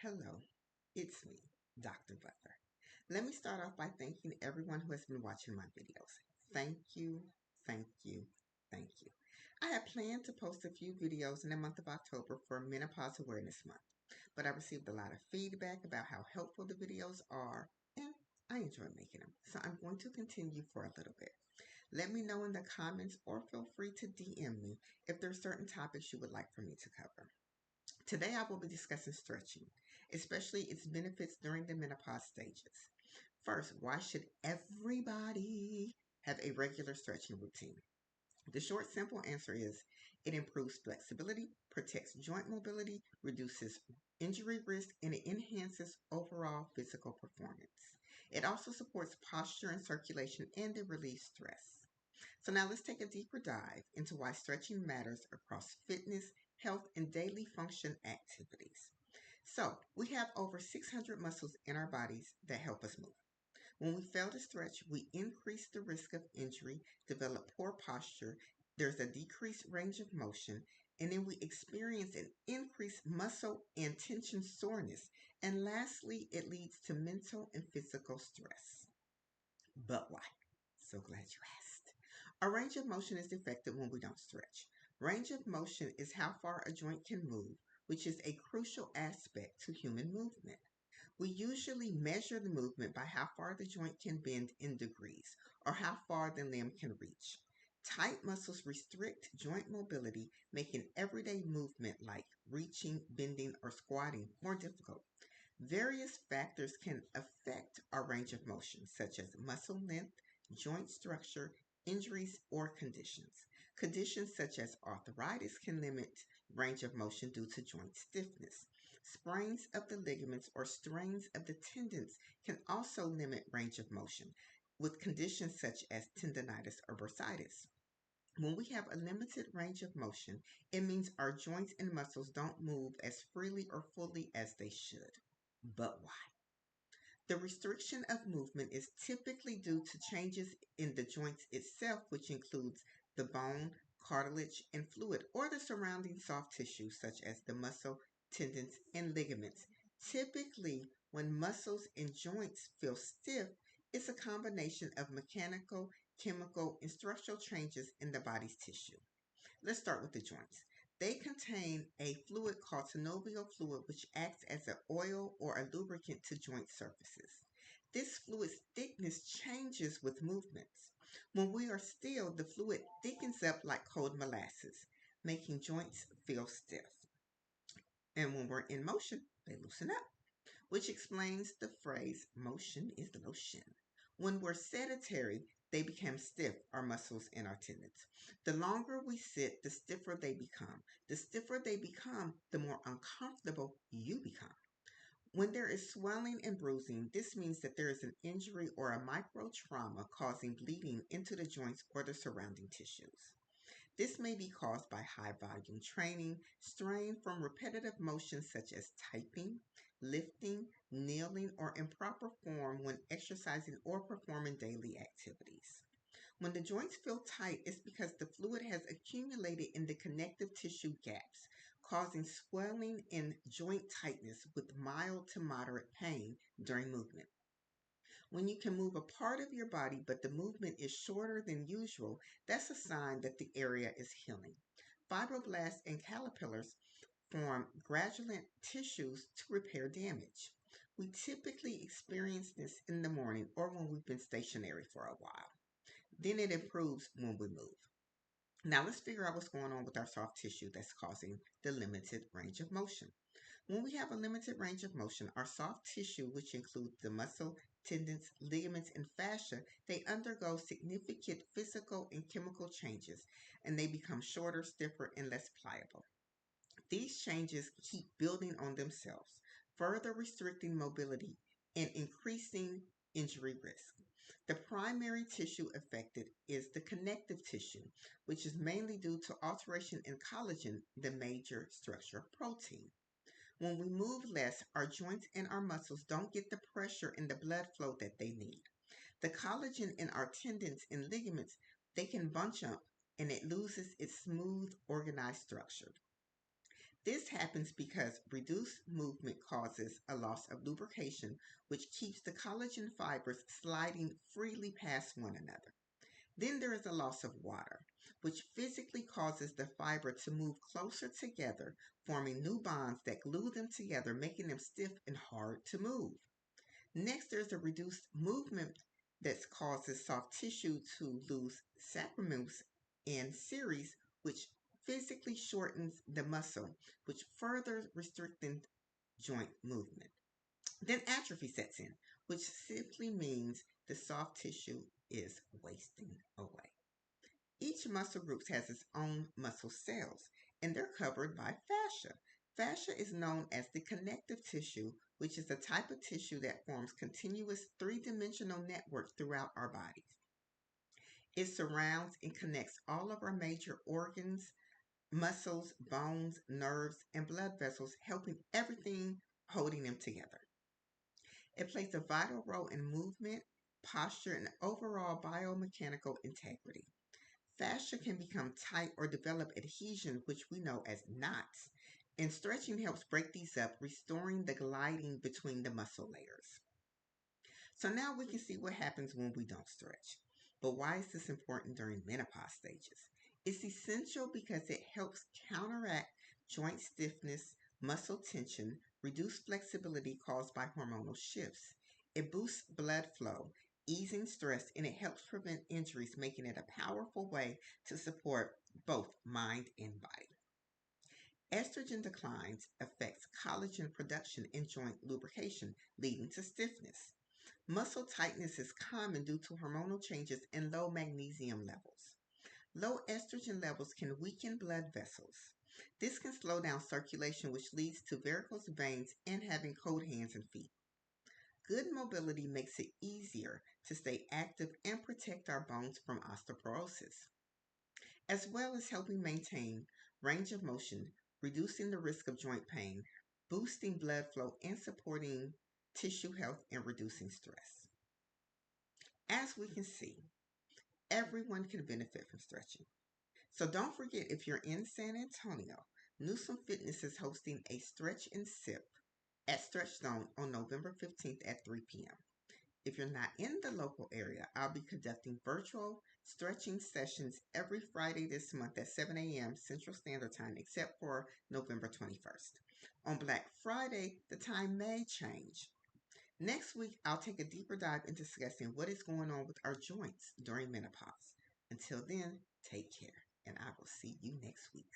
Hello, it's me, Dr. Butler. Let me start off by thanking everyone who has been watching my videos. Thank you, thank you, thank you. I had planned to post a few videos in the month of October for Menopause Awareness Month, but I received a lot of feedback about how helpful the videos are, and I enjoy making them, so I'm going to continue for a little bit. Let me know in the comments or feel free to DM me if there are certain topics you would like for me to cover. Today I will be discussing stretching, especially its benefits during the menopause stages. First, why should everybody have a regular stretching routine? The short, simple answer is it improves flexibility, protects joint mobility, reduces injury risk, and it enhances overall physical performance. It also supports posture and circulation and it relieves stress. So now let's take a deeper dive into why stretching matters across fitness, health, and daily function activities. So we have over 600 muscles in our bodies that help us move. When we fail to stretch, we increase the risk of injury, develop poor posture, there's a decreased range of motion, and then we experience an increased muscle and tension soreness. And lastly, it leads to mental and physical stress. But why? So glad you asked. A range of motion is defective when we don't stretch. Range of motion is how far a joint can move, which is a crucial aspect to human movement. We usually measure the movement by how far the joint can bend in degrees, or how far the limb can reach. Tight muscles restrict joint mobility, making everyday movement like reaching, bending, or squatting more difficult. Various factors can affect our range of motion, such as muscle length, joint structure, injuries, or conditions. Conditions such as arthritis can limit range of motion due to joint stiffness. Sprains of the ligaments or strains of the tendons can also limit range of motion, with conditions such as tendonitis or bursitis. When we have a limited range of motion, it means our joints and muscles don't move as freely or fully as they should. But why? The restriction of movement is typically due to changes in the joints itself, which includes the bone, cartilage, and fluid, or the surrounding soft tissue, such as the muscle, tendons, and ligaments. Typically, when muscles and joints feel stiff, it's a combination of mechanical, chemical, and structural changes in the body's tissue. Let's start with the joints. They contain a fluid called synovial fluid, which acts as an oil or a lubricant to joint surfaces. This fluid's thickness changes with movements. When we are still, the fluid thickens up like cold molasses, making joints feel stiff. And when we're in motion, they loosen up, which explains the phrase motion is lotion. When we're sedentary, they become stiff, our muscles and our tendons. The longer we sit, the stiffer they become. The stiffer they become, the more uncomfortable you become. When there is swelling and bruising, this means that there is an injury or a micro trauma causing bleeding into the joints or the surrounding tissues. This may be caused by high volume training, strain from repetitive motions such as typing, lifting, kneeling, or improper form when exercising or performing daily activities. When the joints feel tight, it's because the fluid has accumulated in the connective tissue gaps, causing swelling and joint tightness with mild to moderate pain during movement. When you can move a part of your body but the movement is shorter than usual, that's a sign that the area is healing. Fibroblasts and caterpillars form granulate tissues to repair damage. We typically experience this in the morning or when we've been stationary for a while. Then it improves when we move. Now let's figure out what's going on with our soft tissue that's causing the limited range of motion. When we have a limited range of motion, our soft tissue, which includes the muscle, tendons, ligaments, and fascia, they undergo significant physical and chemical changes, and they become shorter, stiffer, and less pliable. These changes keep building on themselves, further restricting mobility and increasing injury risk. The primary tissue affected is the connective tissue, which is mainly due to alteration in collagen, the major structure protein. When we move less, our joints and our muscles don't get the pressure and the blood flow that they need. The collagen in our tendons and ligaments, they can bunch up and it loses its smooth, organized structure. This happens because reduced movement causes a loss of lubrication, which keeps the collagen fibers sliding freely past one another. Then there is a loss of water, which physically causes the fiber to move closer together, forming new bonds that glue them together, making them stiff and hard to move. Next, there's a reduced movement that causes soft tissue to lose sacrament and series, which physically shortens the muscle, which further restricting joint movement. Then atrophy sets in, which simply means the soft tissue is wasting away. Each muscle group has its own muscle cells, and they're covered by fascia. Fascia is known as the connective tissue, which is the type of tissue that forms continuous three-dimensional networks throughout our bodies. It surrounds and connects all of our major organs, muscles, bones, nerves, and blood vessels, helping everything holding them together. It plays a vital role in movement, posture, and overall biomechanical integrity. Fascia can become tight or develop adhesions, which we know as knots, and stretching helps break these up, restoring the gliding between the muscle layers. So now we can see what happens when we don't stretch. But why is this important during menopause stages? It's essential because it helps counteract joint stiffness, muscle tension, reduce flexibility caused by hormonal shifts. It boosts blood flow, easing stress, and it helps prevent injuries, making it a powerful way to support both mind and body. Estrogen declines affects collagen production and joint lubrication, leading to stiffness. Muscle tightness is common due to hormonal changes and low magnesium levels. Low estrogen levels can weaken blood vessels. This can slow down circulation, which leads to varicose veins and having cold hands and feet. Good mobility makes it easier to stay active and protect our bones from osteoporosis, as well as helping maintain range of motion, reducing the risk of joint pain, boosting blood flow, and supporting tissue health and reducing stress. As we can see, everyone can benefit from stretching. So don't forget, if you're in San Antonio, Newsom Fitness is hosting a stretch and sip at Stretch Zone on November 15th at 3 p.m. If you're not in the local area, I'll be conducting virtual stretching sessions every Friday this month at 7 a.m. Central Standard Time, except for November 21st. On Black Friday, the time may change. Next week, I'll take a deeper dive into discussing what is going on with our joints during menopause. Until then, take care, and I will see you next week.